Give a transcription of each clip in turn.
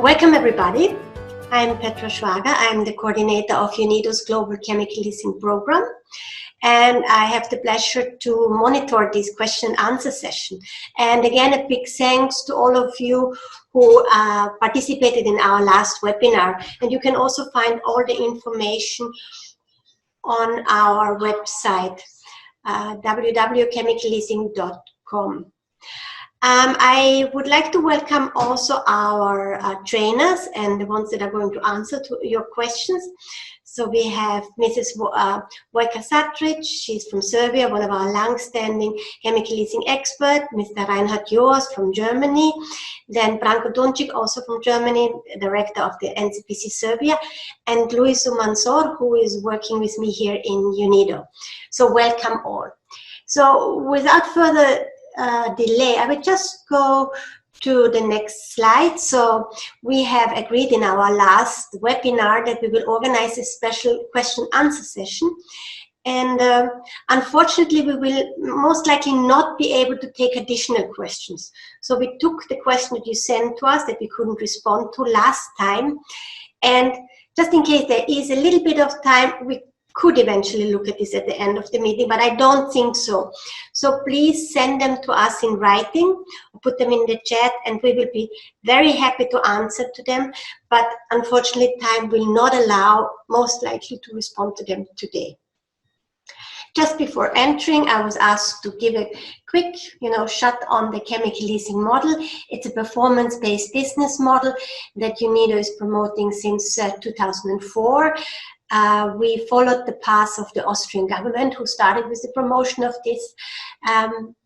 Welcome everybody. I'm Petra. I'm the coordinator of UNIDO's Global Chemical Leasing Program, and I have the pleasure to monitor this question and answer session. And again, a big thanks to all of you who participated in our last webinar. And you can also find all the information on our website, www.chemicalleasing.com. I would like to welcome also our trainers and the ones that are going to answer to your questions. So we have Mrs. Vojislavka Satric, she's from Serbia, one of our long-standing chemical leasing experts. Mr. Reinhard Joas from Germany. Then Branko Dunjic, also from Germany, director of the NCPC Serbia. And Umanzor, who is working with me here in UNIDO. So welcome all. So without further delay, I will just go to the next slide. So we have agreed in our last webinar that we will organize a special question answer session. And unfortunately, we will most likely not be able to take additional questions. So we took the question that you sent to us that we couldn't respond to last time. And just in case there is a little bit of time, we could eventually look at this at the end of the meeting, but I don't think so. So please send them to us in writing, put them in the chat, and we will be very happy to answer to them. But unfortunately, time will not allow, most likely, to respond to them today. Just before entering, I was asked to give a quick, shot on the chemical leasing model. It's a performance-based business model that UNIDO is promoting since 2004. We followed the path of the Austrian government, who started with the promotion of this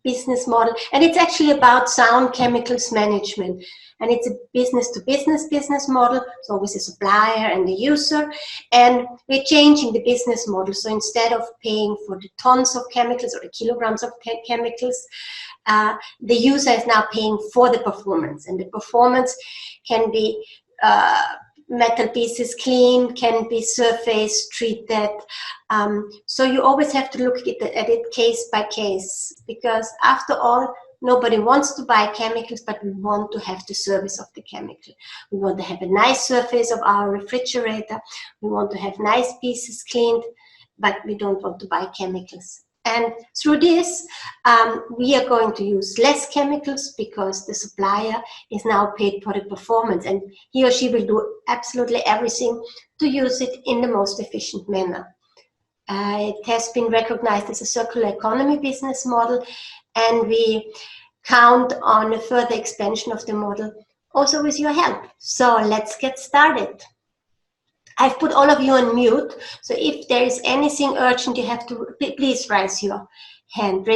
business model. And it's actually about sound chemicals management. And it's a business-to-business business model, so with the supplier and the user. And we're changing the business model. So instead of paying for the tons of chemicals or the kilograms of chemicals, the user is now paying for the performance. And the performance can be metal pieces cleaned, can be surface treated. So you always have to look at it case by case, because after all, nobody wants to buy chemicals, but we want to have the service of the chemical. We want to have a nice surface of our refrigerator. We want to have nice pieces cleaned, but we don't want to buy chemicals. And through this, we are going to use less chemicals because the supplier is now paid for the performance, and he or she will do absolutely everything to use it in the most efficient manner. It has been recognized as a circular economy business model, and we count on a further expansion of the model also with your help. So let's get started. I've put all of you on mute, so if there is anything urgent, you have to please raise your hand.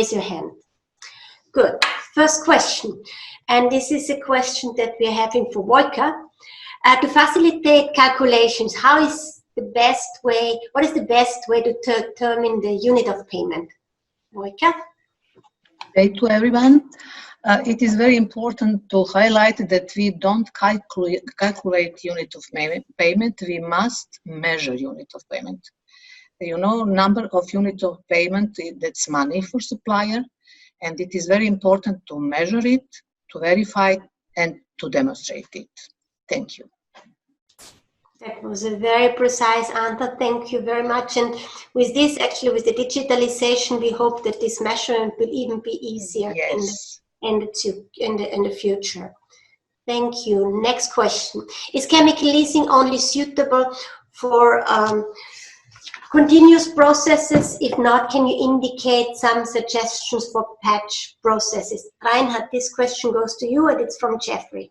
Good. First question, and this is a question that we're having for Vojka. To facilitate calculations, what is the best way to determine the unit of payment? Vojka? Hey to everyone. It is very important to highlight that we don't calculate unit of payment, we must measure unit of payment. Number of unit of payment, that's money for supplier, and it is very important to measure it, to verify, and to demonstrate it. Thank you. That was a very precise answer. Thank you very much. And with this, actually, with the digitalization, we hope that this measurement will even be easier. Yes. In the future. Thank you. Next question. Is chemical leasing only suitable for continuous processes? If not, can you indicate some suggestions for batch processes? Reinhard, this question goes to you, and it's from Jeffrey.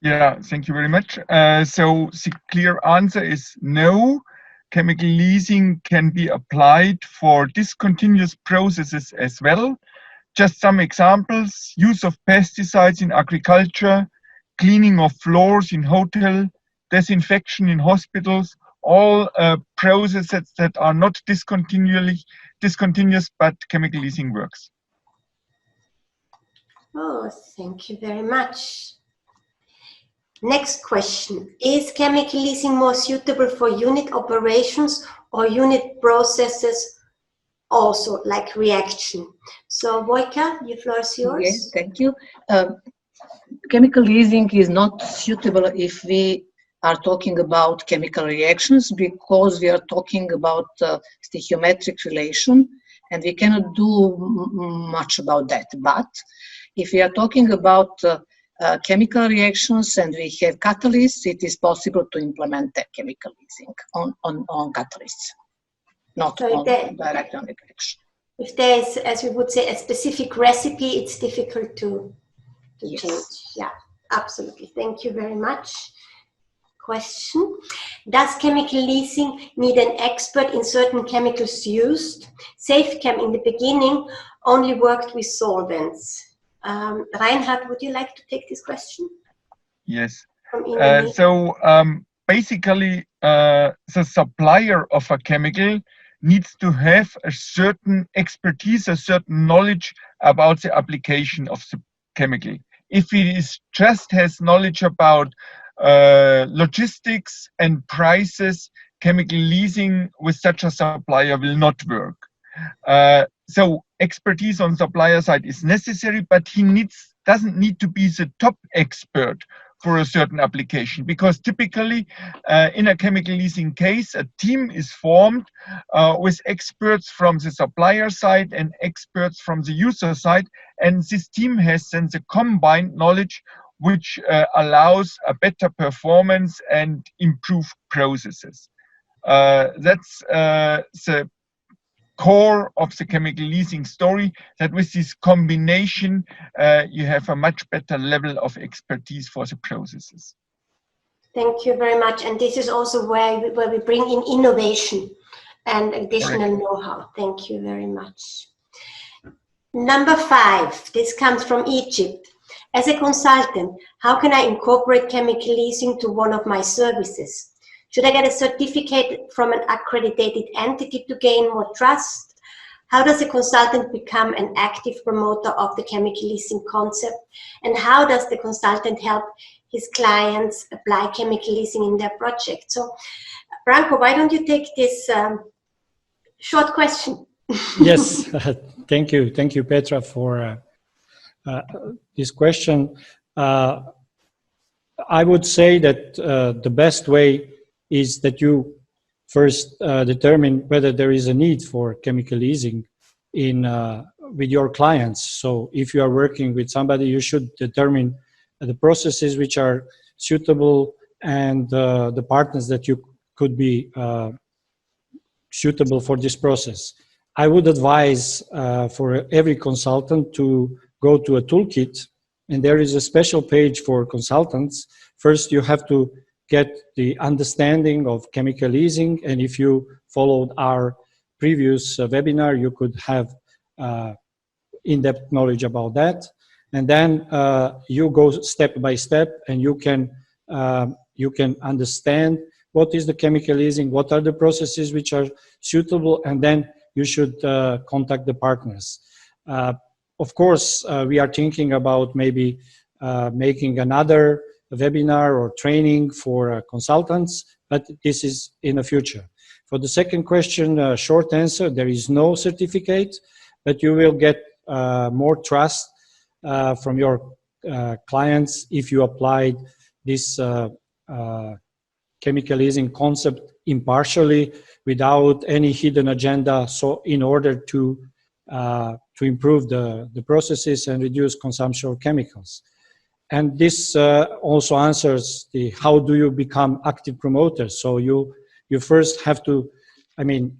Yeah, thank you very much. So the clear answer is no. Chemical leasing can be applied for discontinuous processes as well. Just some examples: use of pesticides in agriculture, cleaning of floors in hotel, disinfection in hospitals, all processes that are not discontinuous, but chemical leasing works. Oh, thank you very much. Next question. Is chemical leasing more suitable for unit operations or unit processes also, like reaction? So Vojka, the floor is yours. Yes, thank you. chemical leasing is not suitable if we are talking about chemical reactions, because we are talking about stoichiometric relation, and we cannot do much about that. But if we are talking about chemical reactions and we have catalysts, it is possible to implement that chemical leasing on catalysts, not So directly on the reaction. if there is, as we would say, a specific recipe, it's difficult to Yes. change. Yeah, absolutely. Thank you very much. Question: does chemical leasing need an expert in certain chemicals used? SafeChem in the beginning only worked with solvents. Reinhard, would you like to take this question? Yes. From Indonesia? Basically, the supplier of a chemical needs to have a certain expertise, a certain knowledge about the application of the chemical. If he just has knowledge about logistics and prices, chemical leasing with such a supplier will not work. So expertise on supplier side is necessary, but he doesn't need to be the top expert for a certain application, because typically in a chemical leasing case, a team is formed with experts from the supplier side and experts from the user side, and this team has then the combined knowledge which allows a better performance and improved processes. That's the core of the chemical leasing story, that with this combination you have a much better level of expertise for the processes. Thank you very much. And this is also where we bring in innovation and additional know-how. Thank you very much. Number 5, this comes from Egypt. As a consultant, how can I incorporate chemical leasing to one of my services? Should I get a certificate from an accredited entity to gain more trust? How does a consultant become an active promoter of the chemical leasing concept? And how does the consultant help his clients apply chemical leasing in their project? So, Branko, why don't you take this short question? Yes, thank you. Thank you, Petra, for this question. I would say that the best way is that you first determine whether there is a need for chemical leasing with your clients. So if you are working with somebody, you should determine the processes which are suitable and the partners that you could be suitable for this process. I would advise for every consultant to go to a toolkit, and there is a special page for consultants. First, you have to get the understanding of chemical leasing, and if you followed our previous webinar, you could have in-depth knowledge about that. And then you go step by step, and you can understand what is the chemical leasing, what are the processes which are suitable, and then you should contact the partners. Of course, we are thinking about maybe making another webinar or training for consultants, but this is in the future. For the second question, short answer, there is no certificate, but you will get more trust from your clients if you applied this chemical leasing concept impartially without any hidden agenda, so in order to improve the processes and reduce consumption of chemicals. And this also answers the how do you become active promoters. So you first have to, I mean,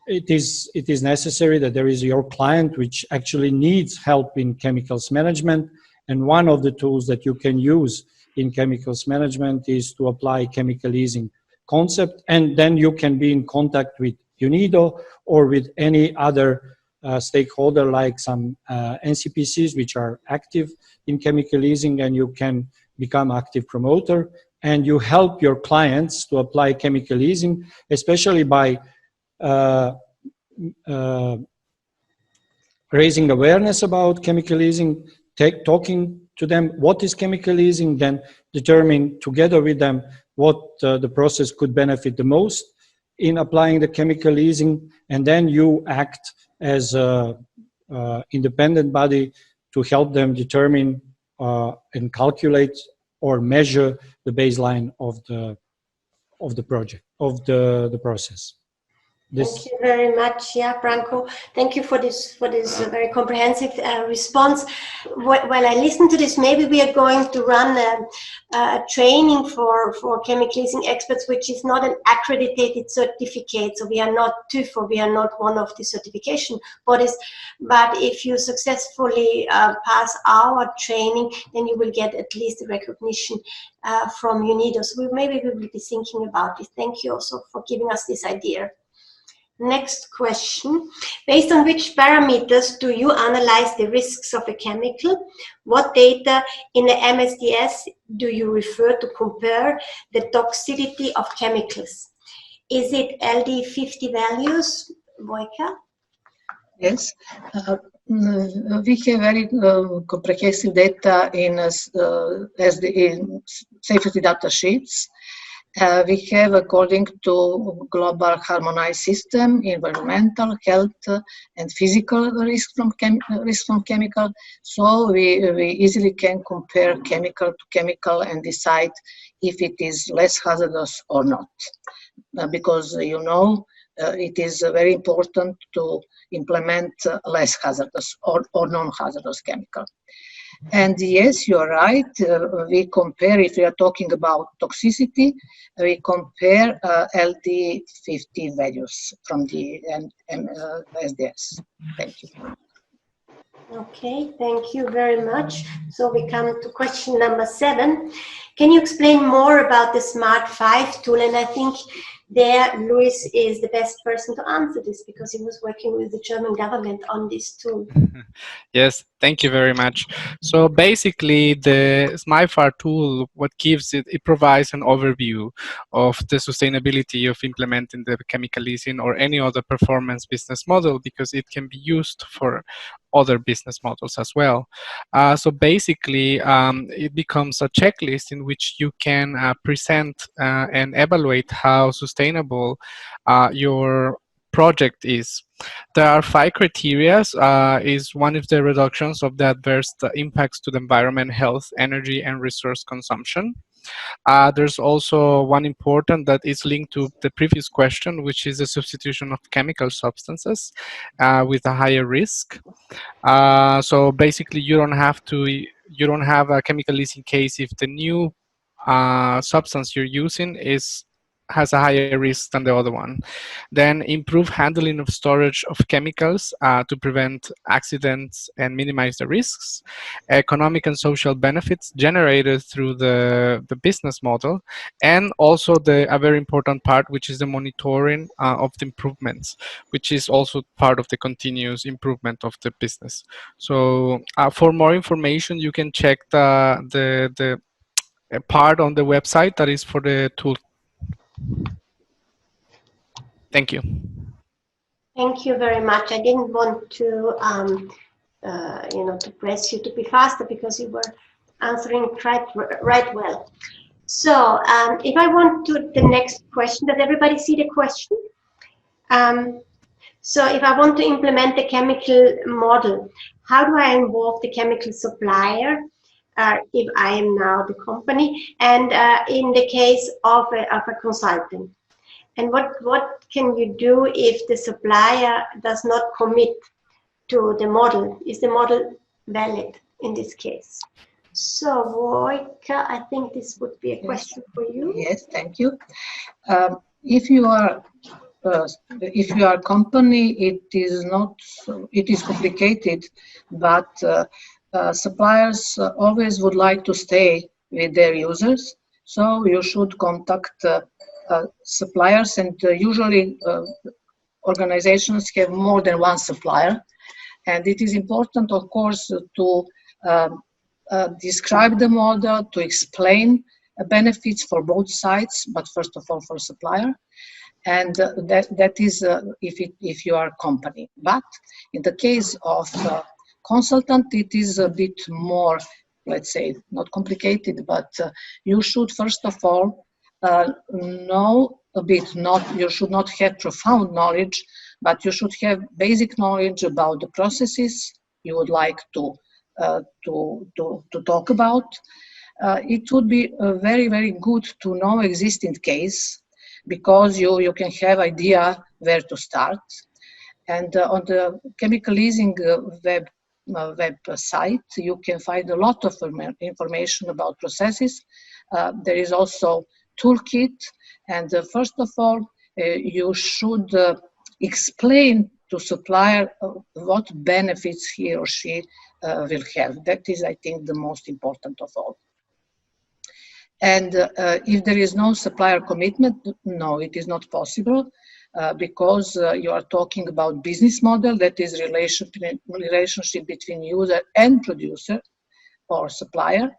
it is necessary that there is your client which actually needs help in chemicals management, and one of the tools that you can use in chemicals management is to apply chemical leasing concept, and then you can be in contact with UNIDO or with any other stakeholder like some NCPCs which are active in chemical leasing, and you can become active promoter, and you help your clients to apply chemical leasing, especially by raising awareness about chemical leasing, talking to them what is chemical leasing, then determine together with them what the process could benefit the most in applying the chemical leasing, and then you act as an independent body to help them determine and calculate or measure the baseline of the project, of the process. Thank you very much, Branko. Thank you for this very comprehensive response. While I listen to this, maybe we are going to run a training for chemical leasing experts, which is not an accredited certificate. So we are not TÜV, we are not one of the certification bodies. But if you successfully pass our training, then you will get at least a recognition from UNIDO. So maybe we will be thinking about it. Thank you also for giving us this idea. Next question. Based on which parameters do you analyze the risks of a chemical? What data in the MSDS do you refer to compare the toxicity of chemicals? Is it LD50 values, Vojka? Yes. We have very comprehensive data in safety data sheets. We have, according to global harmonized system, environmental, health, and physical risk from chemical. So we easily can compare chemical to chemical and decide if it is less hazardous or not. Because it is very important to implement less hazardous or non-hazardous chemical. And yes, you're right. We compare, if we are talking about toxicity, we compare LD50 values from the SDS. Thank you. Okay, thank you very much. So we come to question number 7. Can you explain more about the Smart 5 tool? And I think there, Luis is the best person to answer this because he was working with the German government on this tool. Yes, thank you very much. So basically, the SMIFAR tool, what gives it provides an overview of the sustainability of implementing the chemical leasing or any other performance business model, because it can be used for other business models as well. So basically, it becomes a checklist in which you can present and evaluate how sustainable your project is. There are 5 criteria. Is one of the reductions of the adverse impacts to the environment, health, energy, and resource consumption. There's also one important that is linked to the previous question, which is the substitution of chemical substances with a higher risk. So basically, you don't have a chemical leasing case if the new substance you're using has a higher risk than the other one. Then improve handling of storage of chemicals to prevent accidents and minimize the risks. Economic and social benefits generated through the business model. And also a very important part, which is the monitoring of the improvements, which is also part of the continuous improvement of the business. So for more information, you can check the part on the website that is for the tool. Thank you. Thank you very much. I didn't want to, to press you to be faster because you were answering right well. So if I want to the next question, does everybody see the question? So if I want to implement the chemical model, how do I involve the chemical supplier if I am now the company, and in the case of a consultant? And what can you do if the supplier does not commit to the model? Is the model valid in this case? So, Vojka, I think this would be a question for you. Yes, thank you. If you are a company, it is complicated, but suppliers always would like to stay with their users. So you should contact suppliers, and usually organizations have more than one supplier. And it is important, of course, to describe the model, to explain benefits for both sides, but first of all for supplier. And that is if you are a company. But in the case of consultant, it is a bit more, let's say, not complicated, but you should first of all know a bit. You should not have profound knowledge, but you should have basic knowledge about the processes you would like to to talk about. It would be very, very good to know existing case, because you can have idea where to start. And on the chemical leasing website, you can find a lot of information about processes. There is also toolkit, and first of all, you should explain to supplier what benefits he or she will have. That is, I think, the most important of all. And if there is no supplier commitment, no, it is not possible, because you are talking about business model, that is relationship between user and producer or supplier.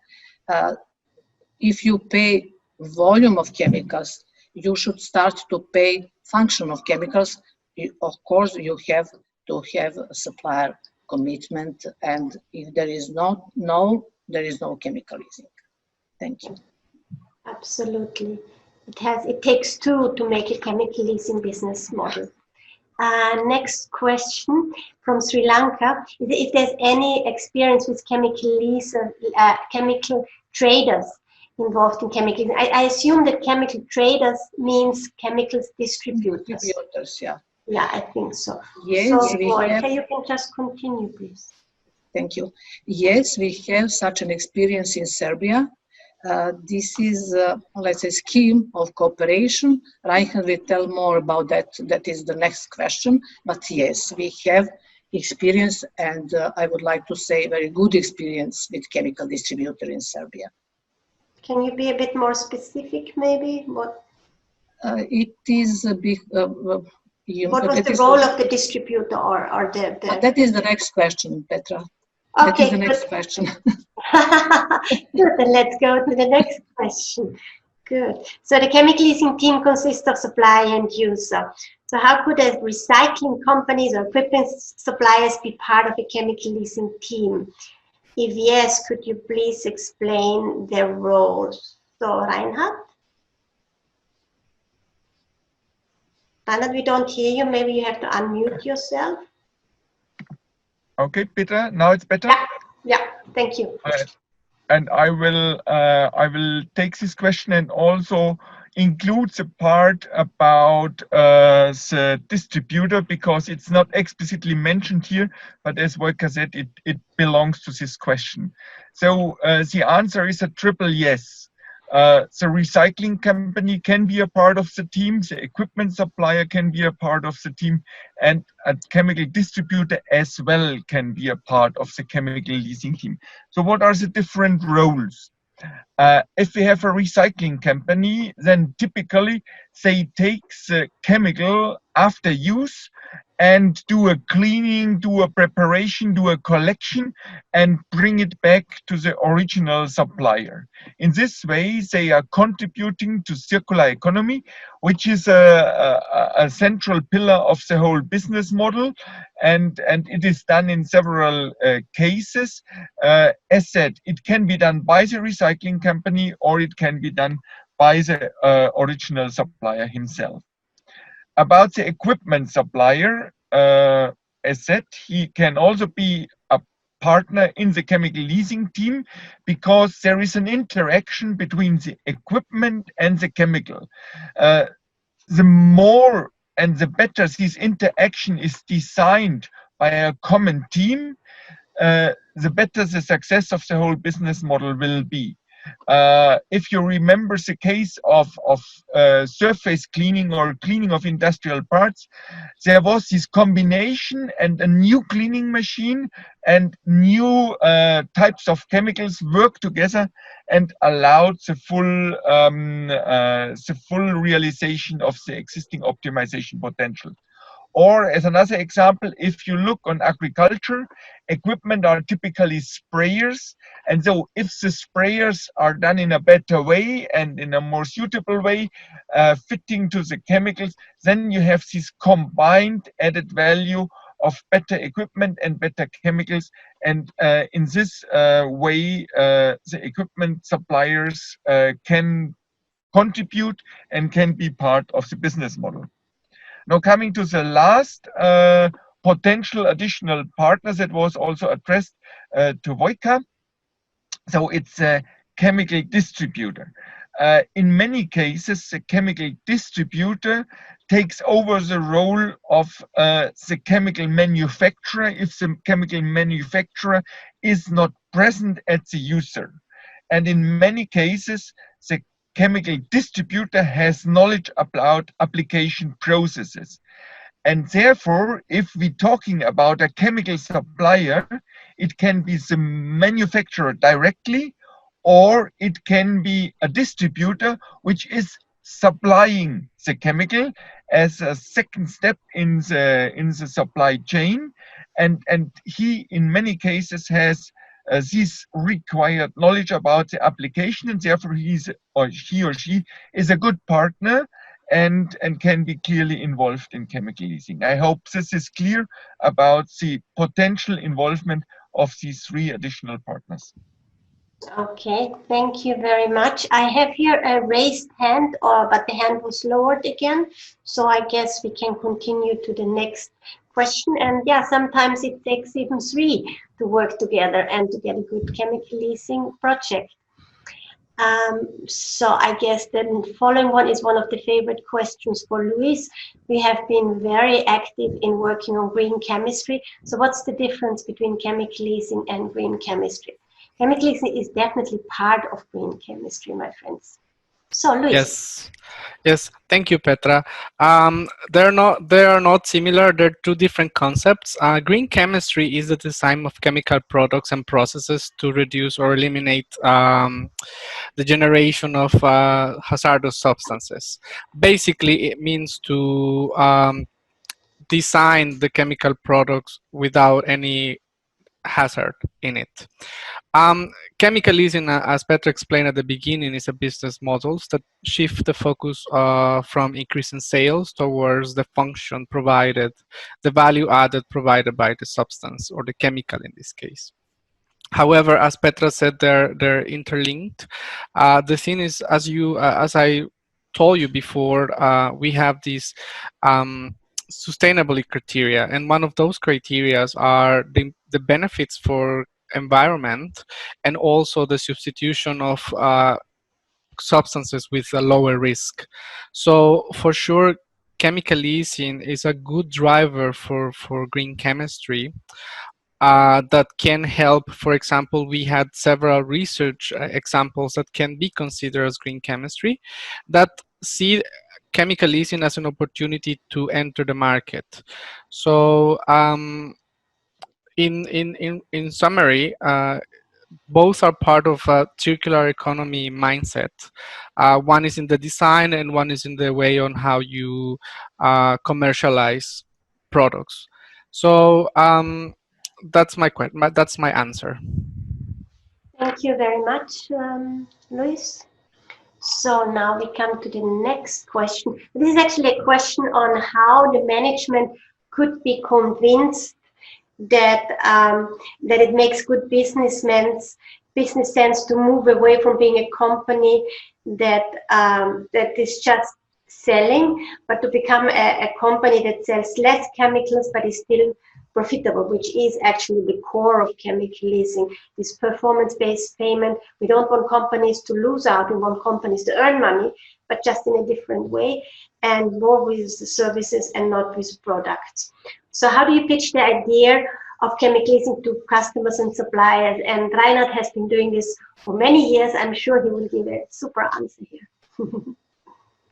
If you pay volume of chemicals, you should start to pay function of chemicals. Of course, you have to have a supplier commitment, and if there is there is no chemical leasing. Thank you. Absolutely. It takes two to make a chemical leasing business model. Next question from Sri Lanka. If there's any experience with chemical traders involved in chemical, I assume that chemical traders means chemicals distributors. Distributors, yeah. Yeah, I think so. Yes, so you can just continue, please. Thank you. Yes, we have such an experience in Serbia. This is, let's say, scheme of cooperation. Reinhard will tell more about that. That is the next question. But yes, we have experience, and I would like to say very good experience with chemical distributor in Serbia. Can you be a bit more specific, maybe? What? It is a big. What was the role of the distributor, or the? That is the next question, Petra. Okay, that is the next question. Good, then let's go to the next question. Good. So the chemical leasing team consists of supplier and user. So how could a recycling companies or equipment suppliers be part of a chemical leasing team? If yes, could you please explain their roles? So Reinhard? Reinhard, we don't hear you. Maybe you have to unmute yourself. Okay, Petra, now it's better? Yeah, thank you. And I will take this question and also include the part about the distributor, because it's not explicitly mentioned here, but as Vojka said, it belongs to this question. So the answer is a triple yes. The recycling company can be a part of the team, the equipment supplier can be a part of the team, and a chemical distributor as well can be a part of the chemical leasing team. So what are the different roles? If we have a recycling company, then typically they take the chemical after use and do a cleaning, do a preparation, do a collection, and bring it back to the original supplier. In this way, they are contributing to circular economy, which is a central pillar of the whole business model, and it is done in several cases. As said, it can be done by the recycling company, or it can be done by the original supplier himself. About the equipment supplier, as said, he can also be a partner in the chemical leasing team, because there is an interaction between the equipment and the chemical. The more and the better this interaction is designed by a common team, the better the success of the whole business model will be. If you remember the case of surface cleaning or cleaning of industrial parts, there was this combination, and a new cleaning machine and new types of chemicals work together and allowed the full realization of the existing optimization potential. Or as another example, if you look on agriculture, equipment are typically sprayers. And so if the sprayers are done in a better way and in a more suitable way, fitting to the chemicals, then you have this combined added value of better equipment and better chemicals. And in this way, the equipment suppliers can contribute and can be part of the business model. Now, coming to the last potential additional partners that was also addressed to Vojka. So it's a chemical distributor. In many cases, the chemical distributor takes over the role of the chemical manufacturer if the chemical manufacturer is not present at the user. And in many cases, the chemical distributor has knowledge about application processes. And therefore, if we're talking about a chemical supplier, it can be the manufacturer directly, or it can be a distributor which is supplying the chemical as a second step in the supply chain. And he, in many cases, has this required knowledge about the application, and therefore he or she is a good partner and can be clearly involved in chemical leasing. I hope this is clear about the potential involvement of these 3 additional partners. Okay, thank you very much. I have here a raised hand, but the hand was lowered again. So I guess we can continue to the next question. And yeah, sometimes it takes even 3 to work together and to get a good chemical leasing project. So I guess the following one is one of the favorite questions for Luis. We have been very active in working on green chemistry. So what's the difference between chemical leasing and green chemistry? Chemical leasing is definitely part of green chemistry, my friends. So Luis. Yes, thank you, Petra. They are not similar. They're 2 different concepts. Green chemistry is the design of chemical products and processes to reduce or eliminate the generation of hazardous substances. Basically, it means to design the chemical products without any hazard in it. Chemical leasing, as Petra explained at the beginning, is a business model that shift the focus from increasing sales towards the function provided, the value added provided by the substance or the chemical in this case. However, as Petra said, they're interlinked. The thing is, as I told you before, we have these sustainability criteria, and one of those criteria are the benefits for environment and also the substitution of substances with a lower risk. So for sure, chemical leasing is a good driver for green chemistry. That can help. For example, we had several research examples that can be considered as green chemistry that see chemical leasing as an opportunity to enter the market. So in summary, both are part of a circular economy mindset. One is in the design and one is in the way on how you commercialize products. So that's my answer. Thank you very much, Luis. So now we come to the next question. This is actually a question on how the management could be convinced that that it makes good business sense to move away from being a company that that is just selling, but to become a company that sells less chemicals but is still profitable, which is actually the core of chemical leasing, this performance-based payment. We don't want companies to lose out, we want companies to earn money, but just in a different way, and more with the services and not with products. So how do you pitch the idea of chemical leasing to customers and suppliers? And Reinhard has been doing this for many years. I'm sure he will give a super answer here.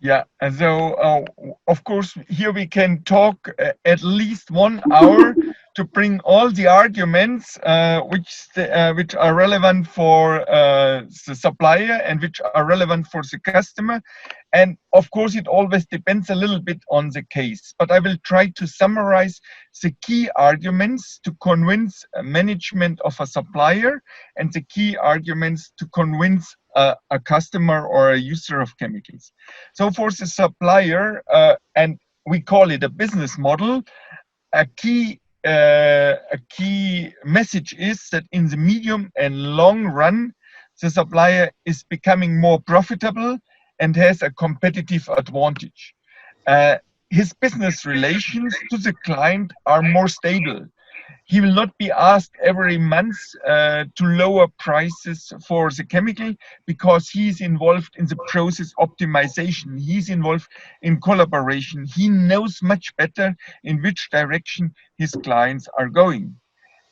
Yeah, and so of course here we can talk at least 1 hour to bring all the arguments which are relevant for the supplier and which are relevant for the customer. And of course it always depends a little bit on the case, but I will try to summarize the key arguments to convince management of a supplier and the key arguments to convince a customer or a user of chemicals. So for the supplier, and we call it a business model, a key message is that in the medium and long run, the supplier is becoming more profitable and has a competitive advantage. his business relations to the client are more stable. He will not be asked every month to lower prices for the chemical, because he's involved in the process optimization. He's involved in collaboration. He knows much better in which direction his clients are going.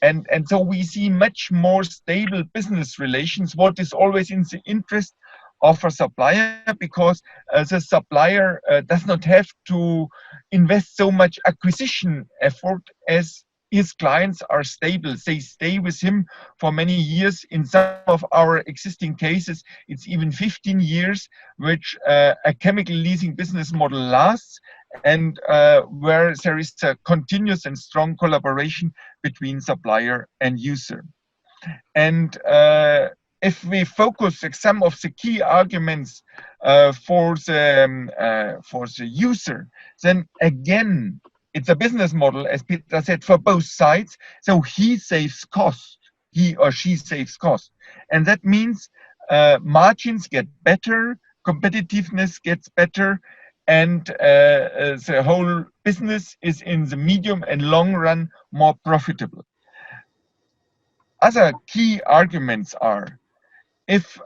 And so we see much more stable business relations, what is always in the interest of a supplier, because the supplier does not have to invest so much acquisition effort as his clients are stable. They stay with him for many years. In some of our existing cases, it's even 15 years, which a chemical leasing business model lasts, and where there is a continuous and strong collaboration between supplier and user. And if we focus some of the key arguments for the user, then again, it's a business model, as Petra said, for both sides. So he saves cost, he or she saves cost. And that means margins get better, competitiveness gets better, and the whole business is in the medium and long run more profitable. Other key arguments are, if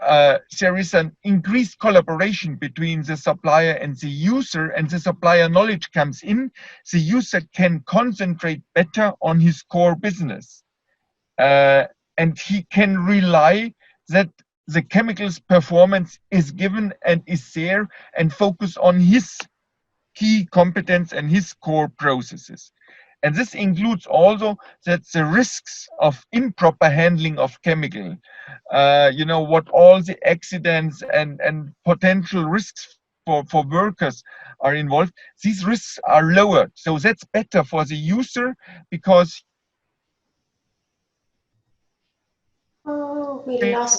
there is an increased collaboration between the supplier and the user, and the supplier knowledge comes in, the user can concentrate better on his core business. And he can rely that the chemicals performance is given and is there, and focus on his key competence and his core processes. And this includes also that the risks of improper handling of chemical, what all the accidents and potential risks for workers are involved, these risks are lowered. So that's better for the user, because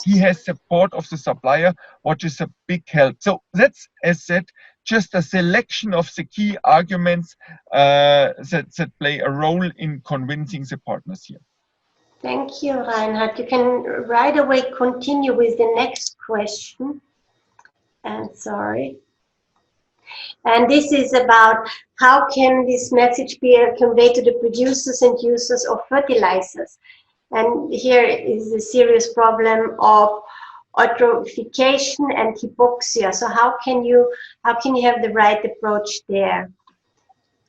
he has support of the supplier, which is a big help. So that's, as said, just a selection of the key arguments that play a role in convincing the partners here. Thank you, Reinhard. You can right away continue with the next question. And sorry. And this is about how can this message be conveyed to the producers and users of fertilizers. And here is a serious problem of eutrophication and hypoxia. So how can you have the right approach there?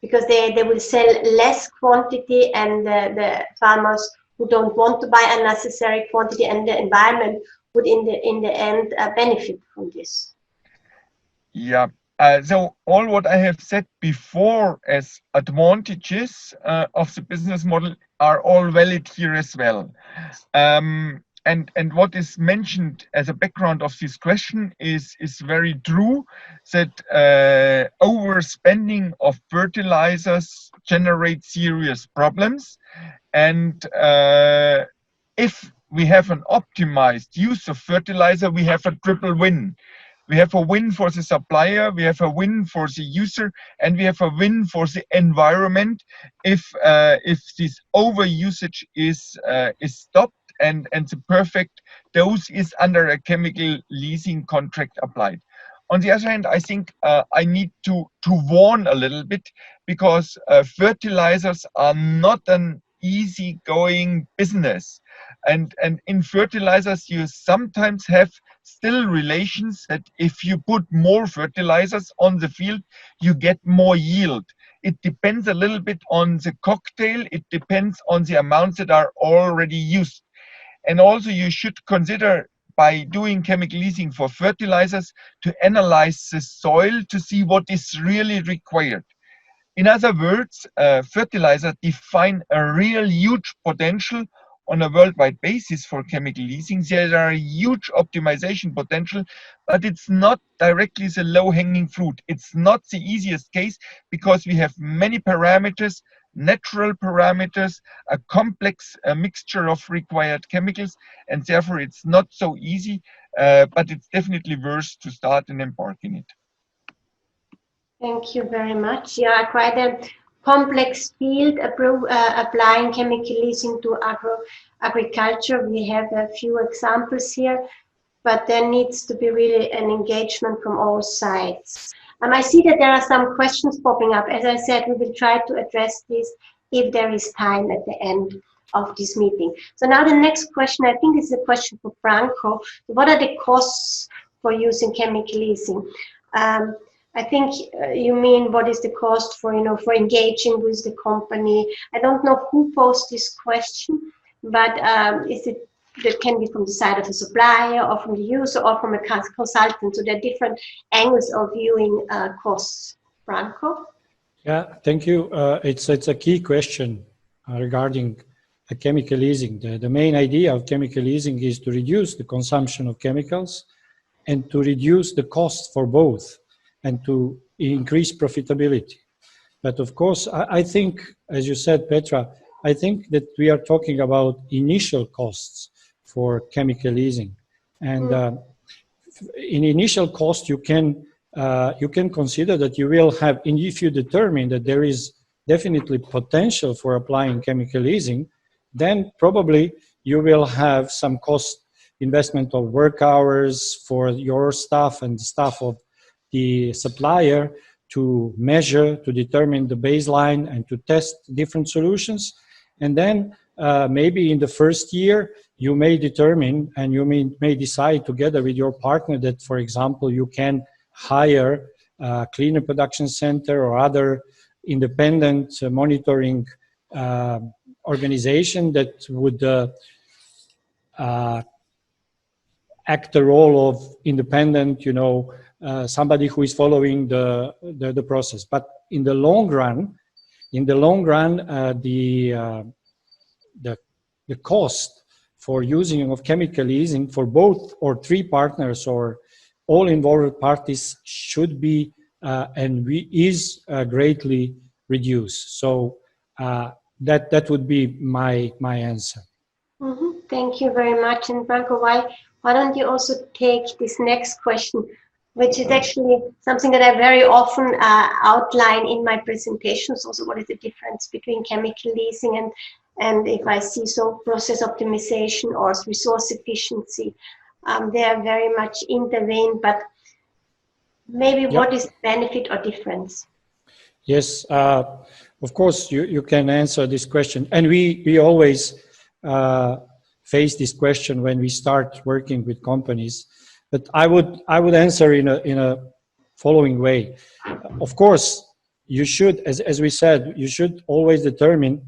Because they will sell less quantity, and the farmers who don't want to buy unnecessary quantity, and the environment would in the end benefit from this. Yeah. So all what I have said before as advantages of the business model are all valid here as well. And what is mentioned as a background of this question is very true, that overspending of fertilizers generates serious problems. And if we have an optimized use of fertilizer, we have a triple win. We have a win for the supplier, we have a win for the user, and we have a win for the environment if this overusage is stopped and the perfect dose is under a chemical leasing contract applied. On the other hand, I think I need to warn a little bit, because fertilizers are not an easy-going business. And in fertilizers, you sometimes have still relations that if you put more fertilizers on the field, you get more yield. It depends a little bit on the cocktail. It depends on the amounts that are already used. And also you should consider, by doing chemical leasing for fertilizers, to analyze the soil to see what is really required. In other words, fertilizers define a real huge potential on a worldwide basis for chemical leasing. There are a huge optimization potential, but it's not directly the low-hanging fruit. It's not the easiest case, because we have many parameters, natural parameters, a complex mixture of required chemicals, and therefore it's not so easy, but it's definitely worth to start and embark in it. Thank you very much. Yeah, quite a complex field, applying chemical leasing to agriculture. We have a few examples here, but there needs to be really an engagement from all sides. I see that there are some questions popping up. As I said, we will try to address this if there is time at the end of this meeting. So now the next question, I think this is a question for Branko. What are the costs for using chemical leasing? I think you mean what is the cost for, for engaging with the company. I don't know who posed this question, but that can be from the side of a supplier or from the user or from a consultant. So there are different angles of viewing costs. Branko? Yeah, thank you. It's a key question regarding chemical leasing. The main idea of chemical leasing is to reduce the consumption of chemicals and to reduce the cost for both and to increase profitability. But of course, I think, as you said, Petra, I think that we are talking about initial costs for chemical leasing. And in initial cost, you can consider that you will have, and if you determine that there is definitely potential for applying chemical leasing, then probably you will have some cost investment of work hours for your staff and the staff of the supplier to measure, to determine the baseline and to test different solutions. And then maybe in the first year, you may determine and you may decide together with your partner that, for example, you can hire a cleaner production center or other independent monitoring organization that would act the role of independent, somebody who is following the process. But in the long run, the cost for using of chemical leasing for both or three partners or all involved parties should be is greatly reduced. So that would be my answer. Mm-hmm. Thank you very much. And Branko, why don't you also take this next question, which is actually something that I very often outline in my presentations. Also, what is the difference between chemical leasing and if I see process optimization or resource efficiency, they are very much intervened, but maybe what is the benefit or difference? Yes, of course, you can answer this question. And we always face this question when we start working with companies. But I would answer in a following way. Of course, you should, as we said, you should always determine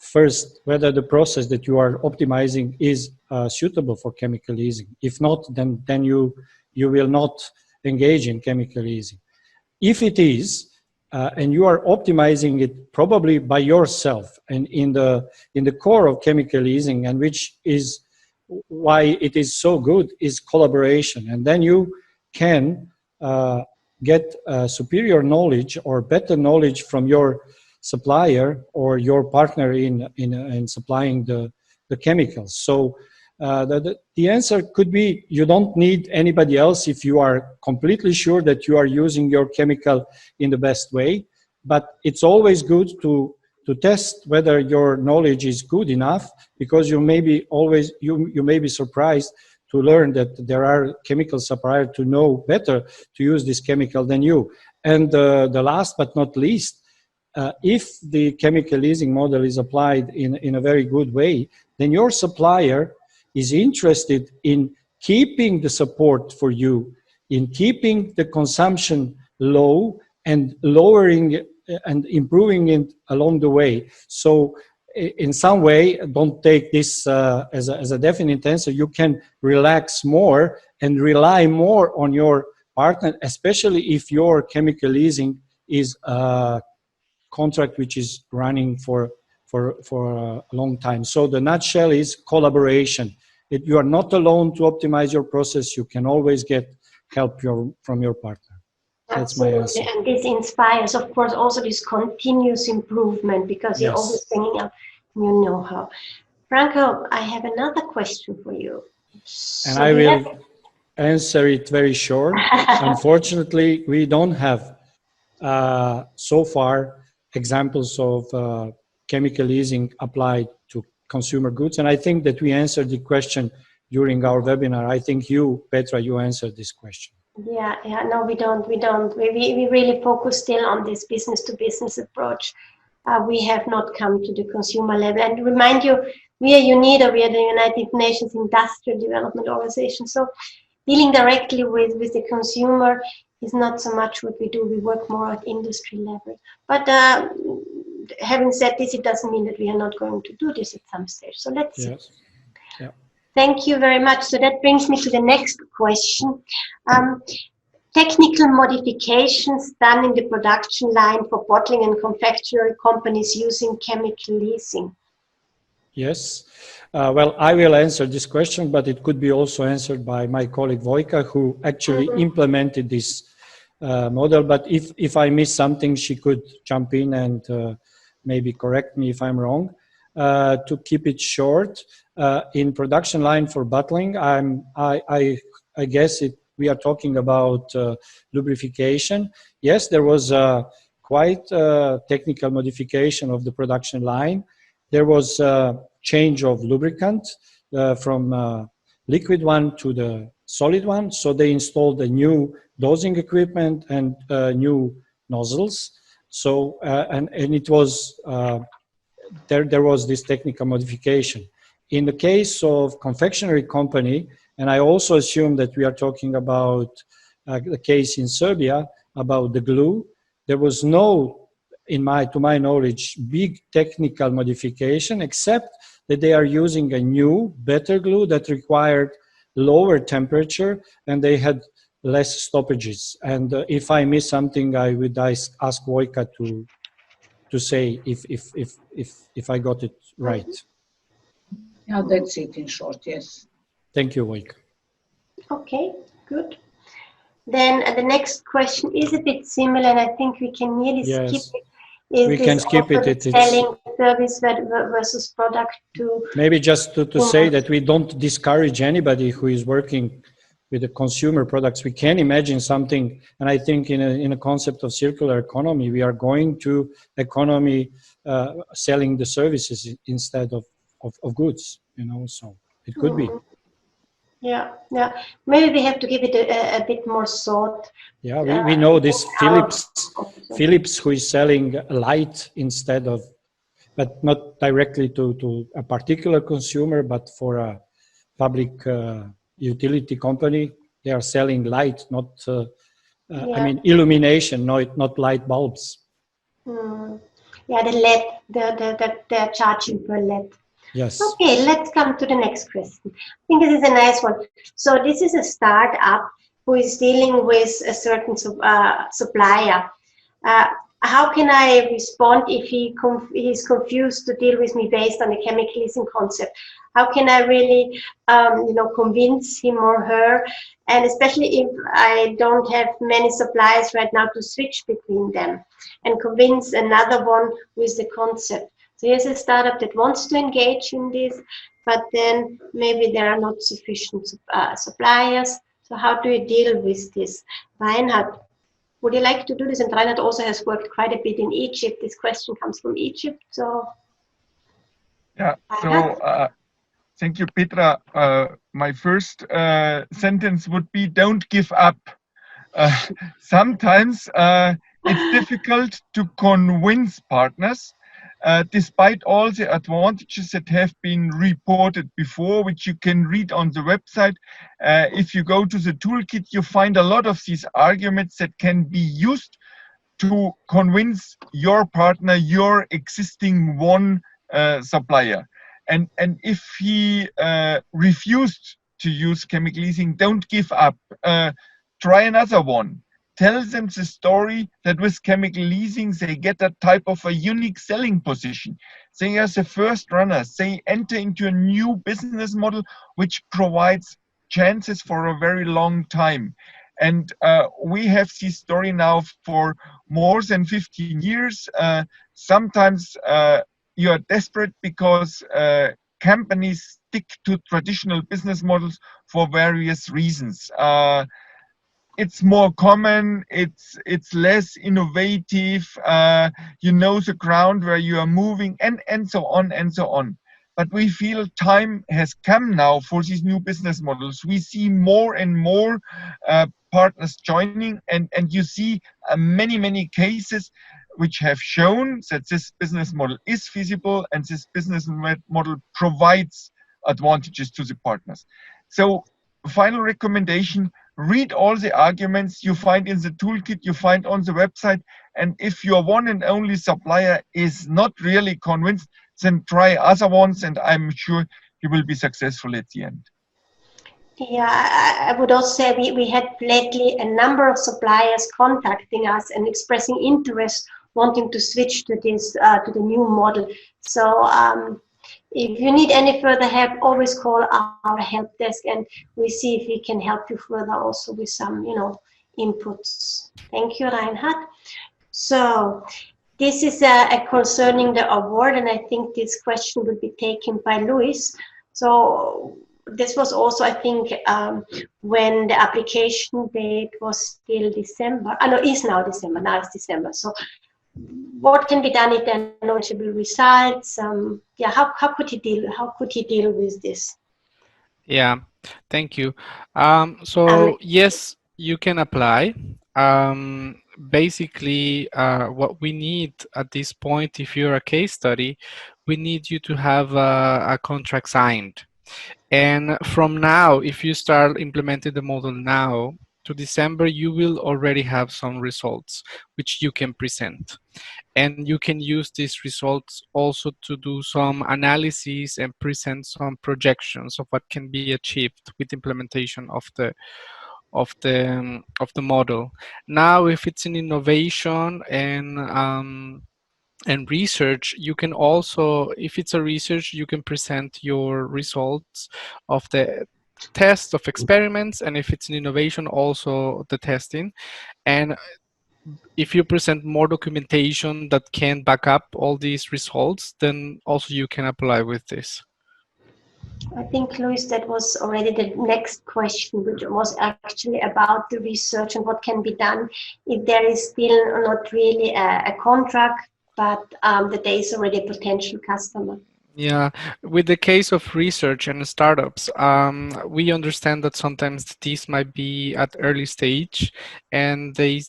first whether the process that you are optimizing is suitable for chemical leasing. If not, then you will not engage in chemical leasing. If it is, and you are optimizing it probably by yourself, and in the core of chemical leasing, and which is why it is so good, is collaboration. And then you can get superior knowledge or better knowledge from your supplier or your partner in supplying the chemicals. So the answer could be you don't need anybody else if you are completely sure that you are using your chemical in the best way. But it's always good to test whether your knowledge is good enough, because you may be surprised to learn that there are chemical suppliers to know better to use this chemical than you. And the last but not least, if the chemical leasing model is applied in a very good way, then your supplier is interested in keeping the support for you, in keeping the consumption low and lowering and improving it along the way. So in some way, don't take this as a definite answer. You can relax more and rely more on your partner, especially if your chemical leasing is a contract which is running for a long time. So the nutshell is collaboration. You are not alone to optimize your process. You can always get help from your partner. That's my answer. And this inspires, of course, also this continuous improvement, because you're always bringing up new know-how. Branko, I have another question for you. And I will answer it very short. Unfortunately, we don't have so far examples of chemical leasing applied to consumer goods. And I think that we answered the question during our webinar. I think you, Petra, you answered this question. Yeah, yeah, no, we don't. We really focus still on this business to business approach. We have not come to the consumer level. And remind you, we are UNIDO, we are the United Nations Industrial Development Organization. So dealing directly with the consumer is not so much what we do. We work more at industry level. But having said this, it doesn't mean that we are not going to do this at some stage. So let's see. Yes. Yeah. Thank you very much. So that brings me to the next question. Technical modifications done in the production line for bottling and confectionery companies using chemical leasing. Yes. Well, I will answer this question, but it could be also answered by my colleague Vojka, who actually implemented this model. But if I miss something, she could jump in and maybe correct me if I'm wrong. To keep it short, in production line for bottling, I guess we are talking about lubrification. Yes, there was quite a technical modification of the production line. There was a change of lubricant from liquid one to the solid one. So they installed a new dosing equipment and new nozzles. So and it was there was this technical modification. In the case of confectionery company, and I also assume that we are talking about the case in Serbia about the glue, there was no, to my knowledge, big technical modification, except that they are using a new, better glue that required lower temperature, and they had less stoppages. And if I miss something, I would ask Vojka to say if I got it right. Yeah, that's it in short, yes. Thank you, Vojka. Okay, good. Then the next question is a bit similar, and I think we can nearly skip it. We can skip it. It's selling service versus product to... Maybe just to say that we don't discourage anybody who is working with the consumer products. We can imagine something, and I think in a concept of circular economy, we are going to economy selling the services instead of goods, so it could be. Yeah. Maybe we have to give it a bit more thought. Yeah, we know this Philips who is selling light instead of, but not directly to a particular consumer, but for a public utility company. They are selling light, not, I mean, illumination, not light bulbs. Yeah, the LED, they're charging per LED. Yes. Okay, let's come to the next question. I think this is a nice one. So this is a startup who is dealing with a certain supplier. How can I respond if he's confused to deal with me based on a chemical leasing concept? How can I really, convince him or her? And especially if I don't have many suppliers right now to switch between them and convince another one with the concept. So here's a startup that wants to engage in this, but then maybe there are not sufficient suppliers. So how do you deal with this? Reinhard, would you like to do this? And Reinhard also has worked quite a bit in Egypt. This question comes from Egypt. So yeah. So thank you, Petra. My first sentence would be: don't give up. Sometimes it's difficult to convince partners. Despite all the advantages that have been reported before, which you can read on the website, if you go to the toolkit, you find a lot of these arguments that can be used to convince your partner, your existing one supplier. And if he refused to use chemical leasing, don't give up. Try another one. Tell them the story that with chemical leasing, they get a type of a unique selling position. They are the first runners. They enter into a new business model, which provides chances for a very long time. And we have this story now for more than 15 years. Sometimes you are desperate because companies stick to traditional business models for various reasons. It's more common, it's less innovative, you know the ground where you are moving, and so on and so on. But we feel time has come now for these new business models. We see more and more partners joining, and you see many cases which have shown that this business model is feasible and this business model provides advantages to the partners. So final recommendation, read all the arguments you find in the toolkit, you find on the website, and if your one and only supplier is not really convinced, then try other ones, and I'm sure you will be successful at the end. Yeah, I would also say we had lately a number of suppliers contacting us and expressing interest, wanting to switch to this to the new model. So if you need any further help, always call our help desk, and we see if we can help you further also with some, inputs. Thank you, Reinhard. So this is concerning the award, and I think this question will be taken by Luis. So this was also, I think, when the application date was still December. No, is now December. Now it's December. So what can be done if there are no tangible results? Yeah, how could he deal? How could he deal with this? Yeah, thank you. So yes, you can apply. Basically, what we need at this point, if you're a case study, we need you to have a contract signed. And from now, if you start implementing the model now to December, you will already have some results which you can present. And you can use these results also to do some analysis and present some projections of what can be achieved with implementation of the model. Now, if it's an innovation and research, you can also, if it's a research, you can present your results of the test of experiments, and if it's an innovation, also the testing. And if you present more documentation that can back up all these results, then also you can apply with this. I think, Luis, that was already the next question, which was actually about the research and what can be done if there is still not really a contract, but that there is already a potential customer. Yeah, with the case of research and startups, we understand that sometimes these might be at early stage, and they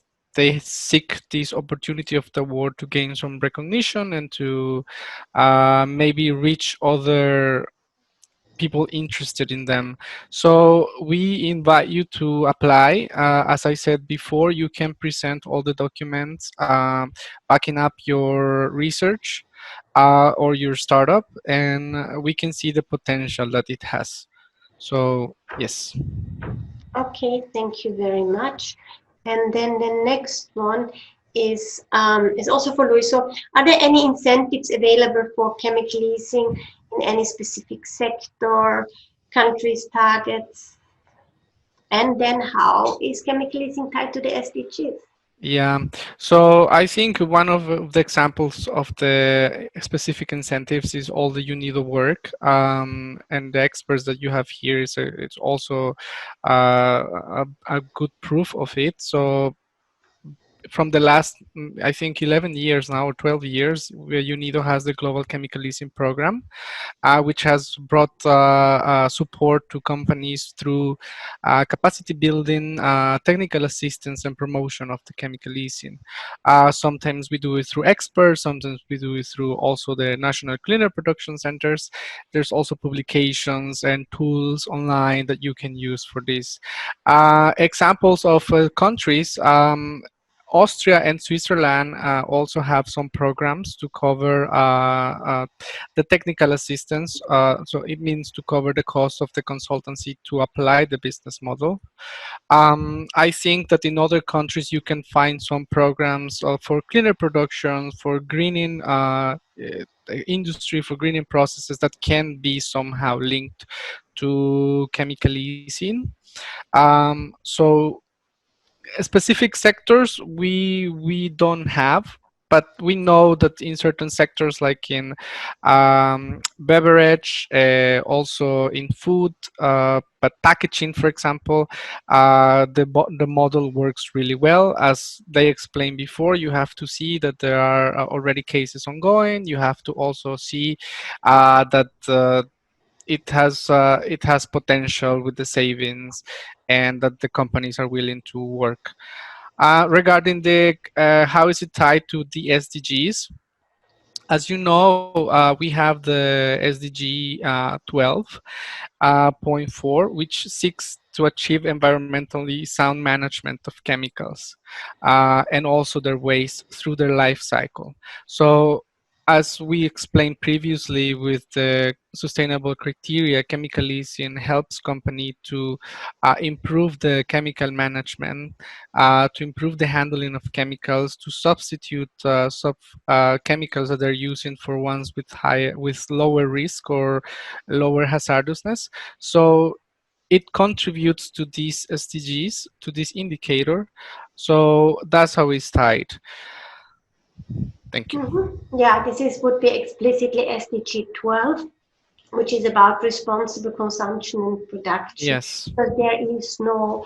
seek this opportunity of the award to gain some recognition and to maybe reach other people interested in them. So we invite you to apply. As I said before, you can present all the documents backing up your research or your startup, and we can see the potential that it has. So yes. Okay, thank you very much. And then the next one is also for Luis. So are there any incentives available for chemical leasing in any specific sector, countries, targets? And then how is chemical leasing tied to the SDGs? Yeah, so I think one of the examples of the specific incentives is all the UNIDO work, and the experts that you have here is it's also a good proof of it. So from the last, I think 11 years now, or 12 years, where UNIDO has the Global Chemical Leasing Program, which has brought support to companies through capacity building, technical assistance, and promotion of the chemical leasing. Sometimes we do it through experts, sometimes we do it through also the National Cleaner Production Centers. There's also publications and tools online that you can use for this. Examples of countries, Austria and Switzerland also have some programs to cover the technical assistance. So it means to cover the cost of the consultancy to apply the business model. I think that in other countries you can find some programs for cleaner production, for greening industry, for greening processes that can be somehow linked to chemical leasing. So specific sectors we don't have, but we know that in certain sectors, like in beverage, also in food, but packaging, for example, the model works really well. As they explained before, you have to see that there are already cases ongoing. You have to also see that it has potential with the savings, and that the companies are willing to work. Regarding the how is it tied to the SDGs? As you know, we have the SDG 12.4, which seeks to achieve environmentally sound management of chemicals and also their waste through their life cycle. So, as we explained previously with the sustainable criteria, chemical leasing helps company to improve the chemical management, to improve the handling of chemicals, to substitute chemicals that they're using for ones with lower risk or lower hazardousness. So it contributes to these SDGs, to this indicator. So that's how it's tied. Thank you. Yeah, this would be explicitly SDG 12, which is about responsible consumption and production. Yes. But there is no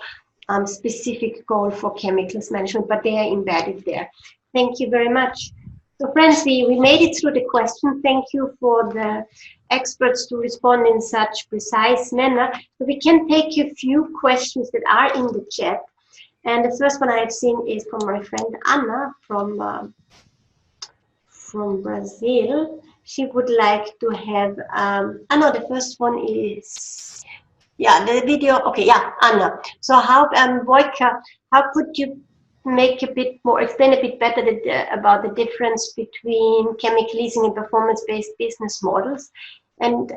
specific goal for chemicals management, but they are embedded there. Thank you very much. So friends, we made it through the question. Thank you for the experts to respond in such precise manner. So we can take a few questions that are in the chat. And the first one I've seen is from my friend Anna from Brazil. She would like to have, no, the first one is, yeah, the video, okay, yeah, Anna. So how, Vojka, how could you make a bit more, explain a bit better about the difference between chemical leasing and performance-based business models? And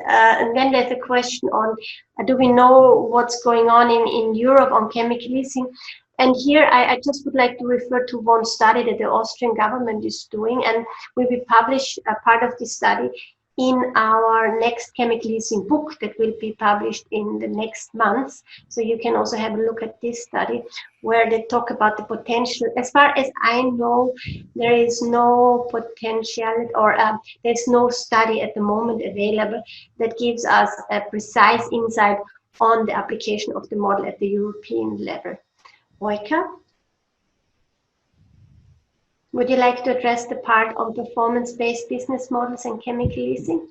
then there's a question on, do we know what's going on in Europe on chemical leasing? And here I just would like to refer to one study that the Austrian government is doing, and we will publish a part of this study in our next chemical leasing book that will be published in the next months. So you can also have a look at this study where they talk about the potential. As far as I know, there is no potential or there's no study at the moment available that gives us a precise insight on the application of the model at the European level. Vojka, would you like to address the part on performance-based business models and chemical leasing?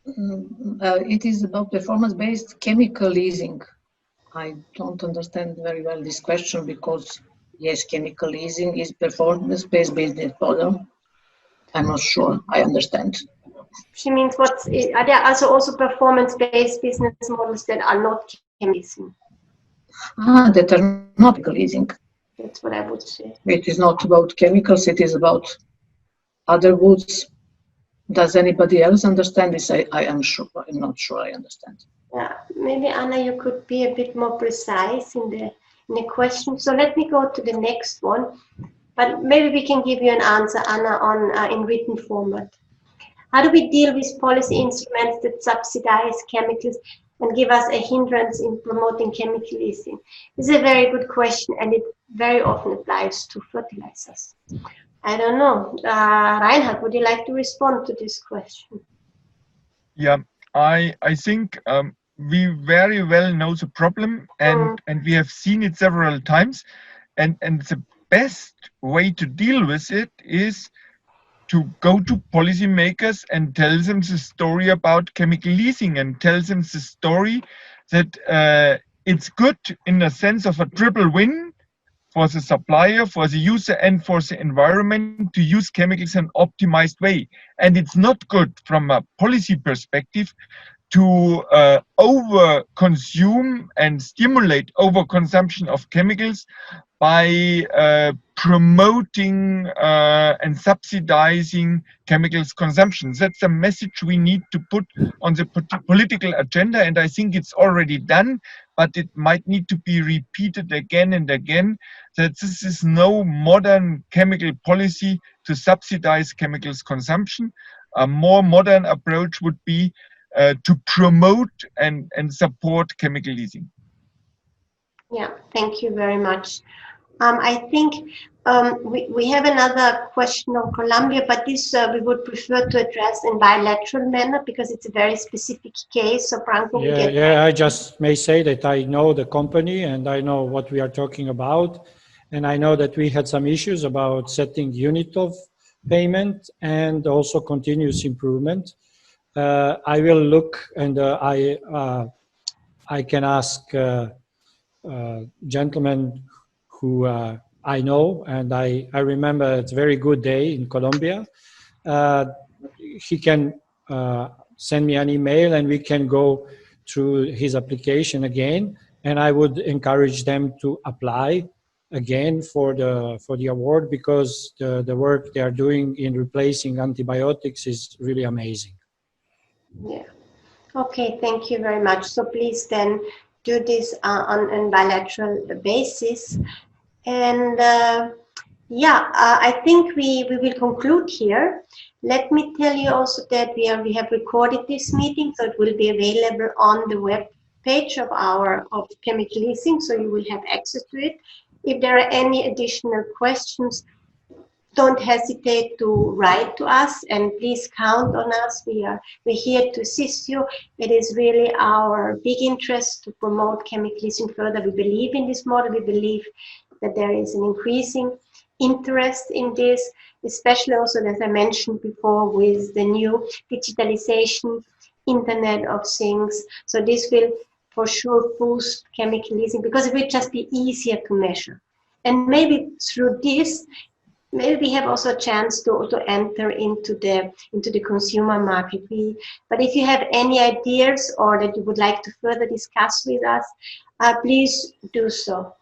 It is about performance-based chemical leasing. I don't understand very well this question because, yes, chemical leasing is performance-based business model. I'm not sure I understand. She means are there also performance-based business models that are not chemical leasing? That are not chemical leasing. That's what I would say. It is not about chemicals, it is about other goods. Does anybody else understand this? I am sure. I'm not sure I understand. Yeah, maybe Anna, you could be a bit more precise in the question. So let me go to the next one, but maybe we can give you an answer, Anna, on in written format. How do we deal with policy instruments that subsidize chemicals and give us a hindrance in promoting chemical leasing? This is a very good question, and it very often applies to fertilizers. I don't know. Reinhard, would you like to respond to this question? Yeah, I think we very well know the problem, and we have seen it several times, and the best way to deal with it is to go to policymakers and tell them the story about chemical leasing and tell them the story that it's good in the sense of a triple win for the supplier, for the user, and for the environment to use chemicals in an optimized way. And it's not good from a policy perspective to over-consume and stimulate overconsumption of chemicals by promoting and subsidizing chemicals consumption. That's a message we need to put on the political agenda, and I think it's already done, but it might need to be repeated again and again, that this is no modern chemical policy to subsidize chemicals consumption. A more modern approach would be to promote and support chemical leasing. Yeah, thank you very much. I think we have another question on Colombia, but this we would prefer to address in bilateral manner because it's a very specific case. So Branko, I just may say that I know the company and I know what we are talking about. And I know that we had some issues about setting unit of payment and also continuous improvement. I will look and I can ask gentlemen who I know, and I remember it's a very good day in Colombia. He can send me an email and we can go through his application again, and I would encourage them to apply again for the award, because the work they are doing in replacing antibiotics is really amazing. Yeah. Okay, thank you very much. So please then do this on a bilateral basis. And I think we will conclude here. Let me tell you also that we have recorded this meeting, so it will be available on the web page of chemical leasing, so you will have access to it. If there are any additional questions, don't hesitate to write to us, and please count on us. We're here to assist you. It is really our big interest to promote chemical leasing further. We believe in this model. We believe that there is an increasing interest in this, especially also, as I mentioned before, with the new digitalization, Internet of Things. So this will for sure boost chemical leasing, because it will just be easier to measure. And maybe through this, maybe we have also a chance to enter into the consumer market. But if you have any ideas or that you would like to further discuss with us, please do so.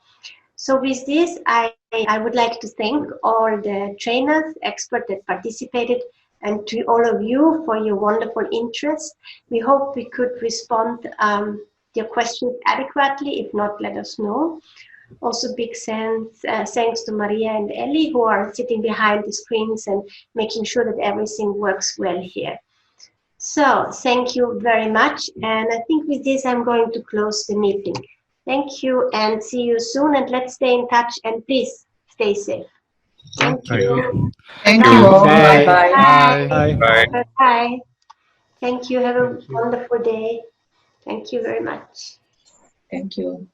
So with this, I would like to thank all the trainers, experts that participated, and to all of you for your wonderful interest. We hope we could respond your questions adequately. If not, let us know. Also, big thanks to Maria and Ellie, who are sitting behind the screens and making sure that everything works well here. So, thank you very much. And I think with this, I'm going to close the meeting. Thank you and see you soon. And let's stay in touch, and please stay safe. Thank you. Thank you all. Bye. Bye-bye. Bye. Bye. Bye. Thank you. Have a wonderful day. Thank you very much. Thank you.